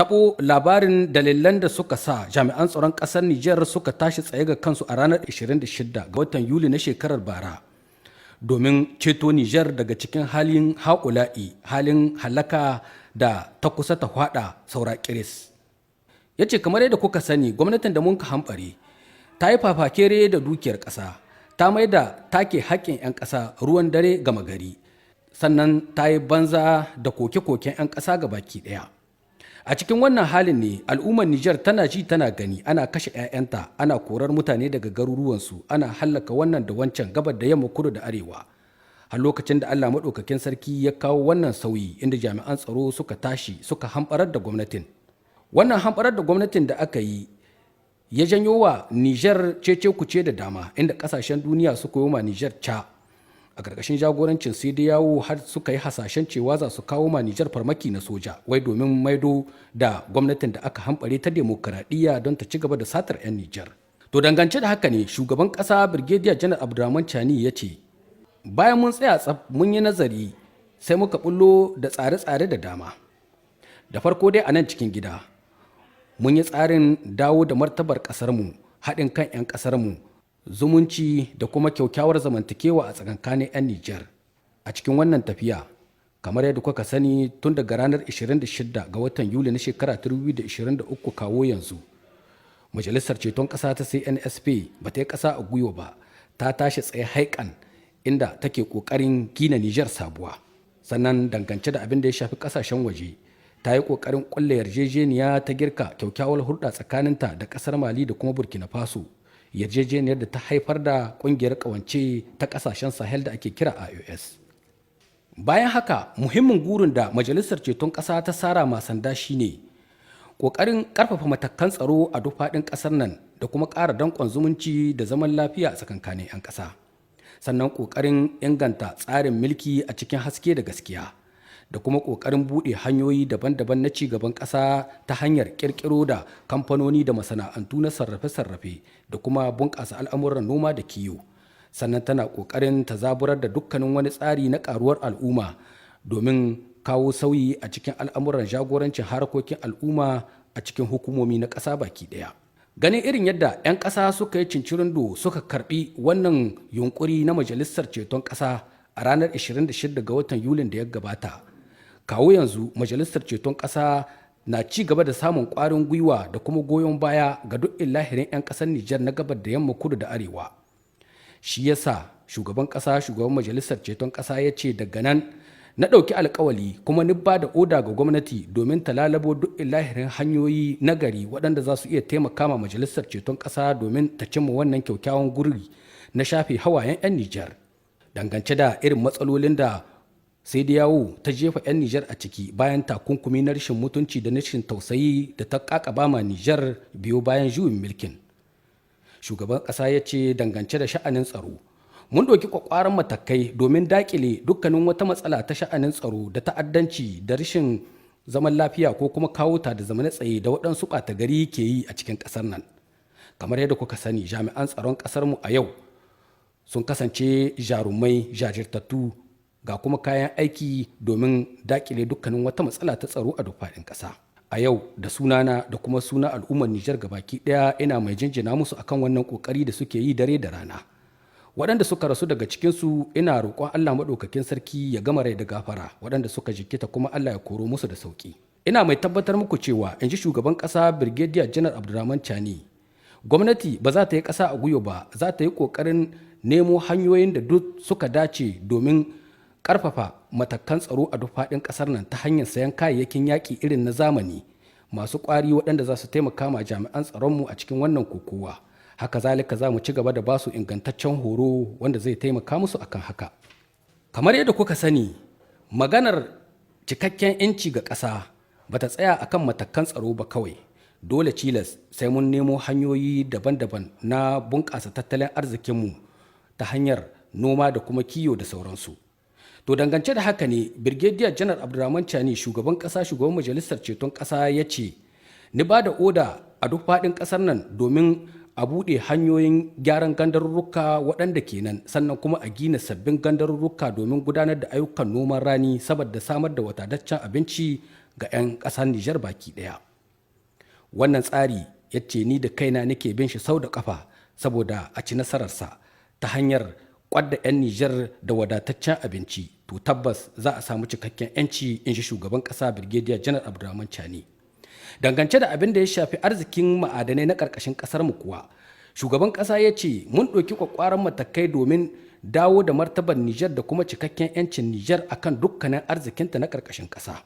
Taɓo labarin dalilan da suka sa jami'an tsaron ƙasar Nijar suka tashi tsaye ga kansu a ranar 26 ga watan Yuli na shekarar bara domin ceto Nijar daga cikin halin haƙula'i, halin halaka da ta kusa ta hwada saura kiris. Ya ce kamar yadda kuka sani gwamnatin da mun ka hambare ta yi fafakere da dukiyar ƙasa, ta mai da take haƙƙin 'yan ƙasa ruwan dare gama gari, sannan ta yi banza da koke-koken 'yan ƙasa ga baki ɗaya. A cikin wannan halin ne al'ummar Nijar tana ji tana gani ana kashe 'ya'yanta, ana korar mutane daga garuruwansu, ana hallaka wannan da wancan gabar da yamma kudu da arewa. Har lokacin da Allah maɗaukakin sarki ya kawo wannan sauyi inda jami'an tsaro suka tashi suka hamɓarar da gwamnatin. Wannan hamɓarar da gwamnatin da aka yi ya janyo wa Nijar cece kuce da dama inda ƙasashen duniya suka yi wa Nijar ca. A ƙarƙashin jagorancin sai da yawo har suka yi hasashen cewa za su kawo ma Nijar farmaki na soja wai domin maido da gwamnatin da aka hamɓare ta demokaradiyya don ta ci gaba da satar 'yan Nijar. To dangance da haka ne shugaban ƙasa Brigadier Janar Abdurrahman Chani ya ce bayan mun tsaya tsaf mun yi nazari sai muka bullo da tsare-tsare da dama. Da farko dai a nan cikin gida mun yi tsarin dawo da martabar ƙasarmu, haɗin kan 'yan ƙasarmu, zumunci da kuma kyaukyawar zamantakewa a tsakankanin 'yan Nijar. A cikin wannan tafiya, kamar yadda kuka sani tun daga ranar 26 ga watan Yuli na shekara 2023 kawo yanzu, Majalisar Ceton Ƙasa ta CNSP ba ta yi ƙasa a gwiwa ba, ta tashi tsaye haikan inda take ƙoƙarin gina Nijar sabuwa. Sannan dangance da abin da ya shafi ƙasashen waje, ta yi ƙoƙarin ƙulla yarjejeniya ta girka kyaukyawar hulɗa tsakaninta da ƙasar Mali da kuma Burkina Faso. Yarjejeniyar da ta haifar da kungiyar kawance ta kasashen Sahel da ake kira IOS. Bayan haka muhimmin gurin da Majalisar Ceton Ƙasa ta sara masanda shine ƙoƙarin ƙarfafa matakan tsaro a duk faɗin ƙasar nan da kuma ƙara danƙon zumunci da zaman lafiya a tsakankanin 'yan ƙasa. Sannan ƙoƙarin inganta tsarin mulki a cikin haske da gaskiya da kuma ƙoƙarin buɗe hanyoyi daban-daban na ci gaban ƙasa ta hanyar ƙirƙiro da kamfanoni da masana'antu na sarrafe-sarrafe da kuma bunƙasa al'amuran noma da kiwo. Sannan tana ƙoƙarin ta zaburar da dukkanin wani tsari na ƙaruwar al'umma domin kawo sauyi a cikin al'amuran jagorancin harkokin al'umma a cikin hukumomi na ƙasa baki ɗaya. Ganin irin yadda 'yan ƙasa suka yi cincirindo suka karɓi wannan yunƙuri na Majalisar Ceton Ƙasa a ranar 26 ga watan Yulin da ya gabata. Kawo yanzu Majalisar Ceton Ƙasa na ci gaba da samun ƙwarin gwiwa da kuma goyon baya ga duk lahirin 'yan ƙasar Nijar na gabar da yamma kudu da arewa. Shi yasa shugaban Majalisar Ceton Ƙasa ya ce daga nan na ɗauki alkawali kuma ni ba da oda ga gwamnati domin ta lalabo duk lahirin hanyoyi na gari waɗanda za su iya taimaka ma Majalisar Ceton Ƙasa domin ta cimma wannan kyaukyawan guri na shafe hawayen 'yan Nijar. Dangance da irin matsalolin da sai da yawo ta jefa 'yan Nijar a ciki bayan takunkumi na rashin mutunci da rashin tausayi da ta kakaba ma Nijar biyo bayan juyin mulkin. Shugaban ƙasa ya ce dangance da sha'anin tsaro, mun ɗauki ƙwaƙwaran matakai domin daƙile dukkanin wata matsala ta sha'anin tsaro da ta'addanci da rashin zaman lafiya ko kuma kawo ta da zamana tsaye da waɗansu ɓata gari ke yi a cikin ƙasar nan. Kamar yadda kuka sani jami'an tsaron ƙasarmu a yau sun kasance jarumai jajirtattu ga kuma kayan aiki domin dakile dukkanin wata matsala ta tsaro a duk faɗin ƙasa. A yau da sunana da kuma suna al'ummar Nijar gabaki ɗaya ina mai jinjina musu akan wannan ƙoƙari da suke yi dare da rana. Waɗanda suka rasu daga cikinsu ina roƙon Allah maɗaukakin sarki ya gama rai da gafara, waɗanda suka jikkita kuma Allah ya koro musu da sauƙi. Ina mai tabbatar muku cewa in ji shugaban ƙasa Brigadier Janar Abdurrahman Chani, gwamnati ba za ta yi ƙasa a gwiwa ba, za ta yi ƙoƙarin nemo hanyoyin da duk suka dace domin ƙarfafa matakan tsaro a duk faɗin ƙasar nan ta hanyar sayan kayayyakin yaƙi irin na zamani masu ƙwari waɗanda za su taimaka ma jami'an tsaronmu a cikin wannan kokowa. Haka zalika za mu ci gaba da basu ingantaccen horo wanda zai taimaka musu akan haka. Kamar yadda kuka sani, maganar cikakken 'yanci ga ƙasa ba ta tsaya akan matakan tsaro ba kawai. Dole cilas sai mun nemo hanyoyi daban-daban na bunƙasa tattalin arzikinmu ta hanyar noma da kuma kiwo da sauransu. To dangance da haka ne Brigadier Janar Abdurrahman Chani shugaban ƙasa shugaban Majalisar Ceton Ƙasa ya ce ni ba da oda a duk faɗin ƙasar nan domin a buɗe hanyoyin gyaran gandarurruka waɗanda kenan sannan kuma a gina sabbin gandarurruka domin gudanar da ayyukan noman rani saboda samar da wadataccen abinci ga 'yan ƙasar Nijar baki ɗaya. Wannan tsari ya ce ni da kaina nake bin shi sau da kafa saboda a ci nasararsa ta hanyar kwadda 'yan Nijar da wadataccen abinci, to tabbas za a samu cikakken 'yanci, in shi shugaban ƙasa Birgediya Janar Abdurrahman Chani. Dangance da abin da ya shafi arzikin ma'adanai na ƙarƙashin ƙasar mu kuwa, shugaban ƙasa ya ce mun ɗauki ƙwaƙƙwaran matakai domin dawo da martabar Nijar da kuma cikakken 'yancin Nijar akan dukkanin arzikinta na ƙarƙashin ƙasa.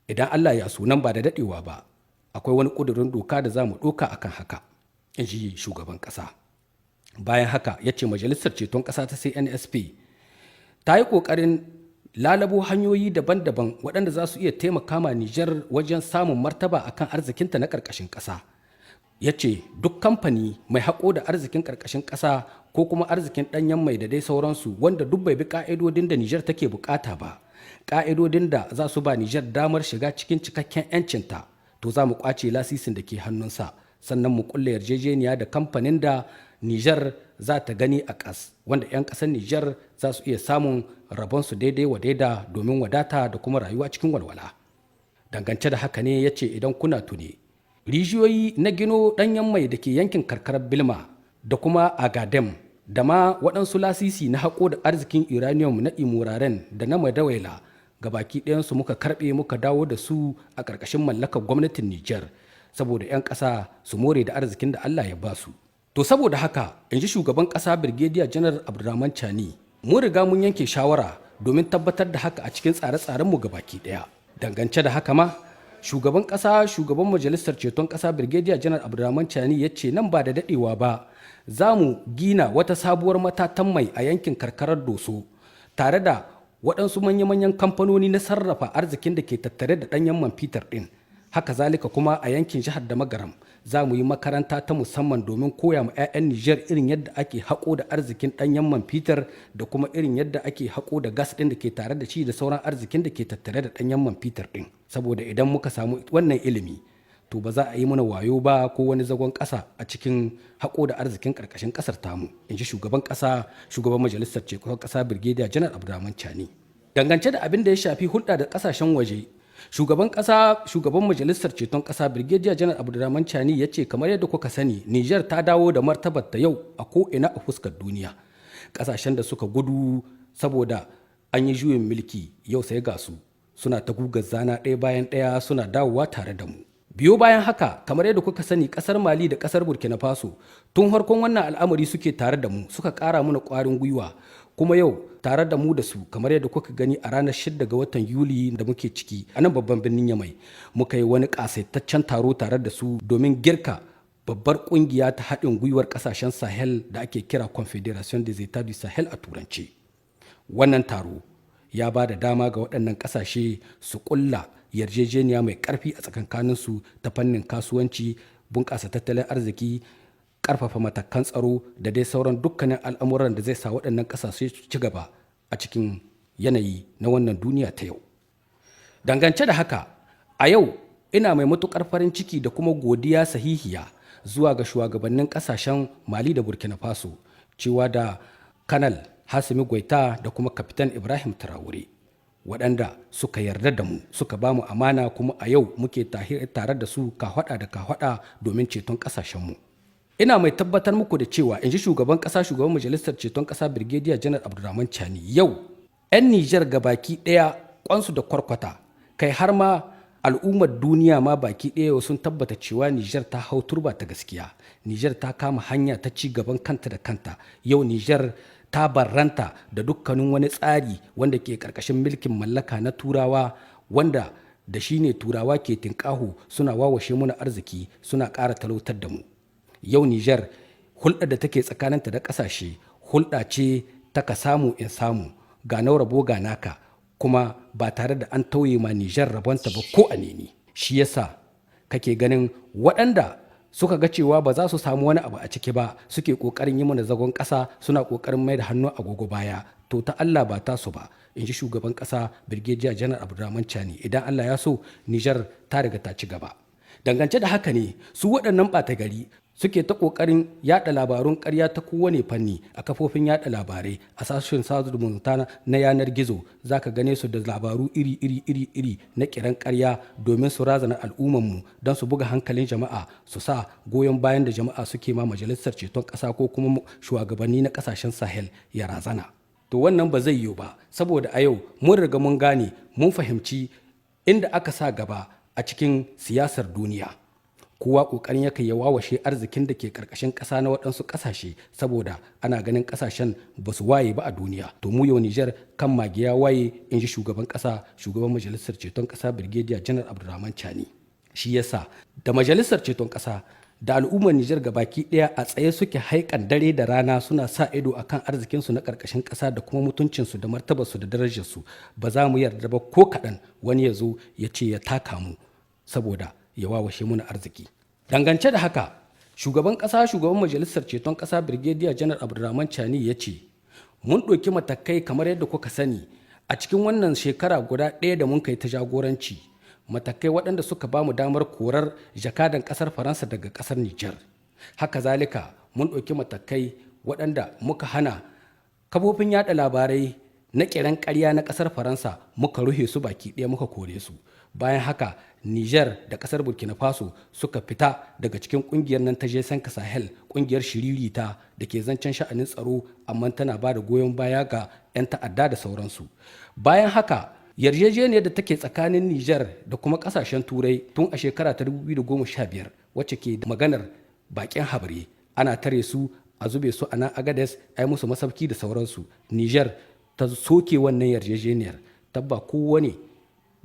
Idan Allah ya so nan ba da daɗewa ba, akwai wani ƙudurin doka da za mu ɗauka akan haka, in ji shugaban ƙasa. Bayan haka ya ce majalisar ceton ƙasa ta CNSP ta yi ƙoƙarin lalabo hanyoyi daban-daban waɗanda za su iya taimaka ma Nijar wajen samun martaba akan arzikinta na ƙarƙashin ƙasa. Ya ce duk kamfani mai haƙo da arzikin ƙarƙashin ƙasa ko kuma arzikin ɗanyen mai da dai sauransu wanda duk bai bi ƙa'idodin da Nijar take buƙata ba, ƙa'idodin da za su ba Nijar damar shiga cikin cikakken 'yancinta, to za mu ƙwace lasisin da ke hannunsa, sannan mu ƙulla yarjejeniya da kamfanin da Nijar za ta gani a ƙas, wanda 'yan ƙasar Nijar za su iya samun rabonsu daidai wa daida domin wadata da kuma rayuwa cikin walwala. Dangance da haka ne ya ce idan kuna tuni, rijiyoyi na gino ɗanyen mai da ke yankin karkarar Bilma da kuma Agadem da ma waɗansu lasisi na haƙo da arzikin uranium na Imuraren da na Madawaila ga baki ɗayansu muka karɓe muka dawo da su a ƙarƙashin mallakar gwamnatin Nijar saboda 'yan ƙasa su more da arzikin da Allah ya ba su. To saboda haka, in ji shugaban ƙasa Birgediya Janar Abdurrahman Chani, mun riga mun yanke shawara domin tabbatar da haka a cikin tsare-tsarenmu ga baki ɗaya. Dangance da haka ma, shugaban ƙasa shugaban majalisar ceton ƙasa Birgediya Janar Abdurrahman Chani ya ce nan ba da daɗewa ba za mu gina wata sabuwar matatan mai a yankin karkarar Doso tare da waɗansu manya-manyan kamfanoni na sarrafa arzikin da ke tattare da ɗanyen man fitar ɗin. Haka zalika kuma a yankin jihar da Magaram za mu yi makaranta ta musamman domin koya ma 'ya'yan Nijar irin yadda ake haƙo da arzikin ɗanyen man fitar da kuma irin yadda ake haƙo da gas ɗin da ke tare da shi da sauran arzikin da ke tattare da ɗanyen man fitar ɗin. Saboda idan muka samu wannan ilimi, to ba za a yi mana wayo ba ko wani zagon ƙasa a cikin haƙo da arzikin ƙarƙashin ƙasar tamu, in ji shugaban ƙasa shugaban majalisar ceton ƙasa Birgediya Janar Abdurrahman Chani. Dangance da abin da ya shafi hulɗa da ƙasashen waje, shugaban ƙasa shugaban majalisar ceton ƙasa Birgediya Janar Abdurrahman Chani ya ce kamar yadda kuka sani, Nijar ta dawo da martabar ta yau a ko'ina a fuskar duniya. Ƙasashen da suka gudu saboda an yi juyin mulki yau sai ga su suna ta gugar zana ɗaya bayan ɗaya suna dawowa tare da mu. Biyo bayan haka, kamar yadda kuka sani, ƙasar Mali da ƙasar Burkina Faso tun harkon wannan al'amari suke tare da mu, suka ƙara mana ƙwarin gwiwa, kuma yau tare da mu da su kamar yadda kuka gani a ranar 6 ga watan Yuli da muke ciki a nan babban birnin Yamai, muka yi wani ƙasaitaccen taro tare da su domin girka babbar ƙungiya ta haɗin gwiwar ƙasashen Sahel da ake kira Confederation des États du Sahel a turance. Wannan taro ya ba da dama ga waɗannan ƙasashe su ƙulla yarjejeniya mai ƙarfi a tsakankaninsu ta fannin kasuwanci, bunƙasa tattalin arziki, ƙarfafa matakan tsaro da dai sauran dukkanin al'amuran da zai sa waɗannan ƙasashe su ci gaba a cikin yanayi na wannan duniya ta yau. Dangance da haka, a yau ina mai matuƙar farin ciki da kuma godiya sahihiya zuwa ga shugabannin ƙasashen Mali da Burkina Faso, cewa da Kanal Hasimi Goita da kuma Kapitan Ibrahim Traore, waɗanda suka yarda da mu suka ba mu amana, kuma a yau muke tare da su kahwaɗa da kahwaɗa domin ceton ƙasashenmu. Ina mai tabbatar muku da cewa, in ji shugaban ƙasa shugaban majalisar ceton ƙasa Birgediya Janar Abdurrahman Chani, yau 'yan Nijar gabaki ɗaya kwansu da kwarkwata, kai har ma al'ummar duniya ma baki ɗaya sun tabbata cewa Nijar ta hau turba ta gaskiya. Nijar ta kama hanya ta ci gaban kanta da kanta. Yau Nijar ta barranta da dukkanin wani tsari wanda ke ƙarƙashin mulkin mallaka na Turawa, wanda da shi ne Turawa ke tinƙaho suna wawashe muna arziki, suna ƙara talautar da mu. Yau Nijar hulɗar da take tsakaninta da ƙasashe hulɗa ce ta ka samu in samu, ga nau rabo ga naka, kuma ba tare da an tauye ma Nijar rabonta ba ko a neni. Shi yasa kake ganin waɗanda suka ga cewa ba za su samu wani abu a ciki ba suke ƙoƙarin yi mana zagon ƙasa, suna ƙoƙarin mai da hannu agogo baya. To ta Allah ba ta su ba, in ji shugaban ƙasa Birgediya Janar Abdurrahman Chani. Idan Allah ya so, Nijar ta riga ta ci gaba. Dangance da haka ne su waɗannan ɓata gari suke ta ƙoƙarin yaɗa labarun ƙarya ta kowane fanni a kafofin yaɗa labarai a sashen sada zumunta na yanar gizo. Za ka gane su da labaru iri na kiran ƙarya domin su razana al'ummanmu don su buga hankalin jama'a, su sa goyon bayan da jama'a suke ma majalisar ceton ƙasa ko kuma shugabanni na ƙasashen Sahel ya razana. To wannan ba zai yiwu ba, saboda a yau mun riga mun gane, mun fahimci inda aka sa gaba a cikin siyasar duniya. Kowa ƙoƙarin yake ya wawashe arzikin da ke ƙarƙashin ƙasa na waɗansu ƙasashe, saboda ana ganin ƙasashen ba su waye ba a duniya. To mu yau Nijar kan magiya waye, in ji shugaban ƙasa, shugaban majalisar ceton ƙasa Brigadier Janar Abdurrahman Chani. Shi yasa da majalisar ceton ƙasa da al'ummar Nijar baki ɗaya a tsaye suke haikan dare da rana, suna sa ido akan arzikinsu na ƙarƙashin ƙasa da kuma mutuncinsu da martabarsu da darajarsu. Ba za mu yarda ba ko kaɗan wani ya zo ya ce ya taka mu saboda ya wawashe muna arziki. Dangance da haka, shugaban ƙasa, shugaban majalisar ceton ƙasa Brigadier Janar Abdurrahman Chani ya ce mun ɗauki matakai kamar yadda kuka sani a cikin wannan shekara guda ɗaya da mun kai ta jagoranci, matakai waɗanda suka ba mu damar korar jakadan ƙasar Faransa daga ƙasar Nijar. Haka zalika mun ɗauki matakai waɗanda muka hana kafofin yaɗa labarai na kiran ƙarya na ƙasar Faransa, muka ruhe su baki ɗaya, muka kore su. Bayan haka Niger da ƙasar Burkina Faso suka fita daga cikin ƙungiyar nan ta G5 Sahel, ƙungiyar shiririta da ke zancen sha'anin tsaro amma tana ba da goyon baya ga 'yan ta'adda da sauransu. Bayan haka yarjejeniyar da take tsakanin Niger da kuma ƙasashen Turai tun a shekara ta 2015 wacce ke da maganar baƙin habre, ana tare su a zube su a nan Agades, a yi musu masauki da sauransu. Niger ta soke wannan yarjejeniyar, tabba kowane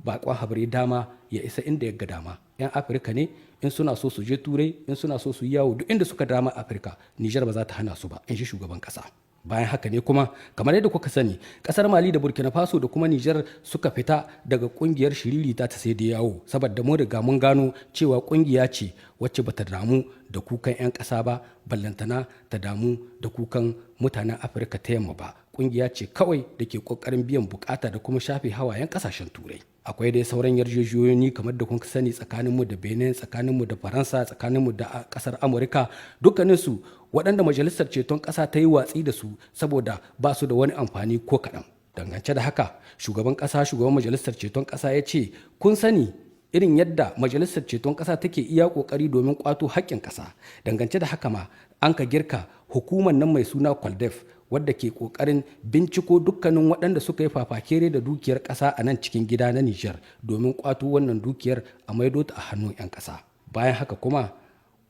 bakon habari dama ya isa inda ya ga dama. 'Yan Afirka ne, in suna so su je Turai, in suna so su yi yawo duk inda suka dama Afirka, Nijar ba za ta hana su ba, in shi shugaban kasa. Bayan haka ne kuma kamar yadda kuka sani, kasar Mali da Burkina Faso da kuma Nijar suka fita daga kungiyar shiririta ta sai da yawo, saboda mun riga mun gano cewa kungiya ce wacce bata damu da kukan 'yan kasa ba, ballantana ta damu da kukan mutanen Afirka ta yamma ba. Kungiya ce kawai da ke kokarin biyan bukata da kuma shafe hawayen kasashen Turai. Akwai dai sauran yarjejeniyoyi kamar da kun sani tsakaninmu da Benin, tsakaninmu da Faransa, tsakaninmu da kasar Amurka, dukkaninsu waɗanda majalisar ceton ƙasa ta yi watsi da su saboda ba su da wani amfani ko kaɗan. Dangance da haka, shugaban ƙasa, shugaban majalisar ceton ƙasa ya ce kun sani irin yadda majalisar ceton ƙasa take iya ƙoƙari domin ƙwato haƙƙin ƙasa. Dangance da haka ma an ka girka hukumar nan mai suna Kwaldef, wadda ke ƙoƙarin binciko dukkanin waɗanda suka yi fafakere da dukiyar ƙasa a nan cikin gida na Nijar domin ƙwato wannan dukiyar a maido ta a hannun 'yan ƙasa. Bayan haka kuma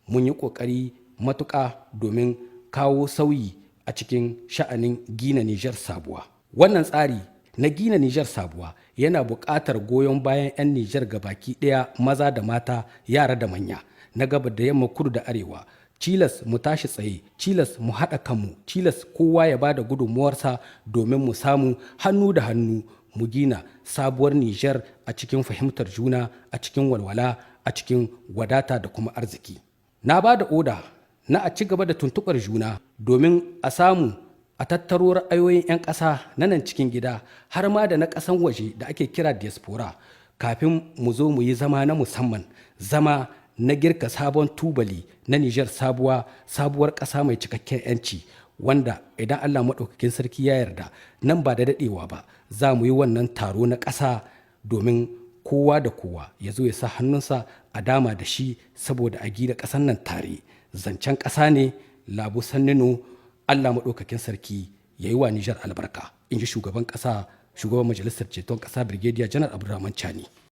mun yi ƙoƙari matuƙa domin kawo sauyi a cikin sha'anin gina Nijar sabuwa. Wannan tsari na gina Nijar sabuwa yana buƙatar goyon bayan 'yan Nijar baki ɗaya, maza da mata, yara da manya, na gaba da yamma, kudu da arewa. Cilas mu tashi tsaye, cilas mu haɗa kanmu, cilas kowa ya bada gudunmuwarsa domin mu samu hannu da hannu mu gina sabuwar Nijar a cikin fahimtar juna, a cikin walwala, a cikin wadata da kuma arziki. Na ba da oda na a ci gaba da tuntuɓar juna domin a samu a tattaro ra'ayoyin 'yan ƙasa na nan cikin gida har ma da na ƙasan waje da ake kira diaspora, kafin mu zo mu yi zama na musamman, zama na girka sabon tubali na Nijar sabuwar ƙasa mai cikakken 'yanci, wanda idan Allah maɗaukakin sarki ya yarda nan ba da daɗewa ba za mu yi wannan taro na ƙasa domin kowa da kowa ya zo ya sa hannunsa a dama da shi saboda a gida ƙasan nan tare. Zancen ƙasa ne, labu sannino, Allah maɗaukakin sarki ya yi wa Nijar albarka, in ji shugaban ƙasa, shugaban majalisar ceton ƙasa Brigadier Janar Abdurrahman Chani.